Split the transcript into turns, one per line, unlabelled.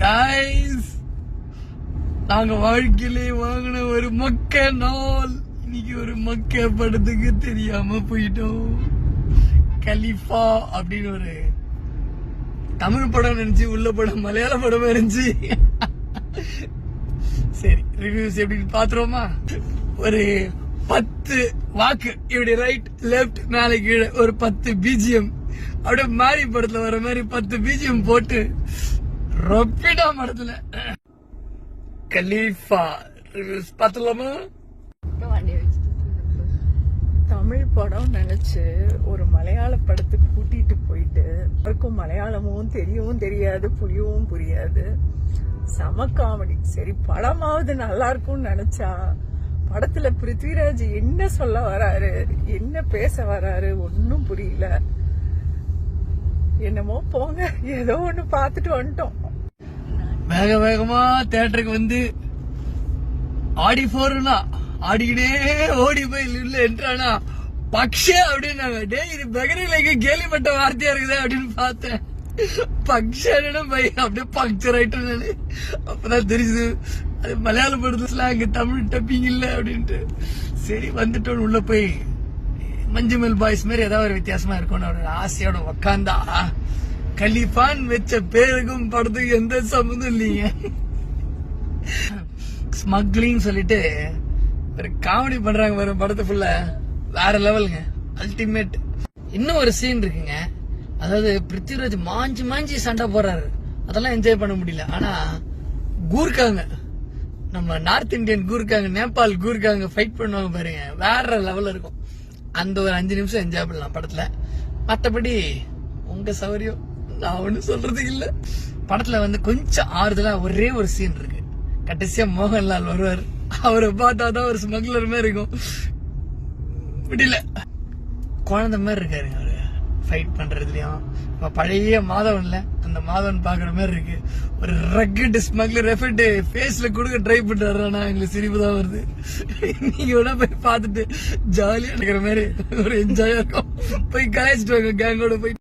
Guys, நாங்க வாழ்க்கையிலே வாங்கின ஒரு மொக்க நாள் இன்னைக்கு ஒரு மொக்க படத்துக்கு தெரியாம போயிட்டோம். கலிஃபா அப்படின்னு ஒரு தமிழ் படம் நினைச்சு உள்ள படம் மலையாள படமா இருந்துச்சு. சரி, ரிவ்யூஸ் எப்படின்னு பாத்துருவோமா? ஒரு 10 வாக்கு இப்படி ரைட் லெப்ட் மேல கீழே ஒரு 10 பிஜிஎம் அப்படியே மாறி படத்துல வர மாதிரி 10 பிஜிஎம் போட்டு ரொப்பிடா படத்துல கலீஃபா ரிவ்யூஸ் பாத்துலாமா?
தமிழ் படம் நினைச்சு ஒரு மலையாள படத்துக்கு கூட்டிட்டு போயிட்டு அவருக்கும் மலையாளமும் தெரியவும் தெரியாது, புரியவும் புரியாது. சம காமெடி. சரி, படமாவது நல்லா இருக்கும்னு நினைச்சா படத்துல பிருத்விராஜ் என்ன சொல்ல வராரு, என்ன பேச வராரு ஒன்னும் புரியல. என்னமோ போங்க, ஏதோ ஒண்ணு பாத்துட்டு வந்துட்டோம்.
வேக வேகமா தியேட்டருக்கு வந்து ஆடி போறா ஆடிக்கிட்டே ஓடி போய் உள்ள என்றானா பக்ஷே அப்படின்னாங்க. டே, இது பெகரிலைக்கு கேள்விப்பட்ட வார்த்தையா இருக்குது அப்படின்னு பார்த்தேன். பக்ஷன்னு பையன் அப்படியே பக்சர் ஆயிட்டு. அப்பதான் தெரியுது அது மலையாள படத்துல அங்க தமிழ் டப்பிங் இல்ல அப்படின்ட்டு. சரி, வந்துட்டோன்னு உள்ள போய் மஞ்சுமெல் பாய்ஸ் மாதிரி ஏதாவது ஒரு வித்தியாசமா இருக்கும்னு ஒரு ஆசையோட உக்காந்தா கலிஃபான் வச்ச பேருக்கும் படத்துக்கு எந்த சம்மந்தம் இல்லைங்க. ஸ்மக்லிங் சொல்லிட்டு ஒரு காமெடி பண்றாங்க பாரு படத்தை ஃபுல்ல. வேற லெவலுங்க, அல்டிமேட். இன்னும் ஒரு சீன் இருக்குங்க, அதாவது பிருத்திவிராஜ் மாஞ்சி சண்டை போடுறாரு. அதெல்லாம் என்ஜாய் பண்ண முடியல. ஆனா கூர்க்காங்க, நம்ம நார்த் இந்தியன் கூர்க்காங்க, நேபாள் கூர்க்காங்க ஃபைட் பண்ணுவாங்க பாருங்க, வேற லெவல்ல இருக்கும். அந்த ஒரு 5 நிமிஷம் என்ஜாய் பண்ணலாம் படத்துல. மற்றபடி உங்க சௌரியம், நான் ஒன்னும் சொல்றதுக்கு இல்ல. படத்துல வந்து கொஞ்சம் ஆறுதலா ஒரே ஒரு சீன் இருக்கு. கடைசியா மோகன்லால் வருவார். அவரை பார்த்தாதான் ஒரு ஸ்மக்லர் மாதிரி இருக்கும். முடியல, குழந்தை மாதிரி இருக்காருங்க அவரு ஃபைட் பண்றதுலயும். பழைய மாதவன்ல அந்த மாதவன் பாக்குற மாதிரி இருக்கு. ஒரு ரக்கெட் ஸ்மக்லர் எஃபெக்ட் ஃபேஸ்ல கொடுக்க ட்ரை பண்றாரு. ஆனா எங்களுக்கு சிரிப்பு தான் வருது. நீங்க வேணா போய் பார்த்துட்டு ஜாலியா இருக்கிற மாதிரி ஒரு என்ஜாயா இருக்கும். போய் கலாய்ச்சிட்டு வாங்க கேங்கோட போய்.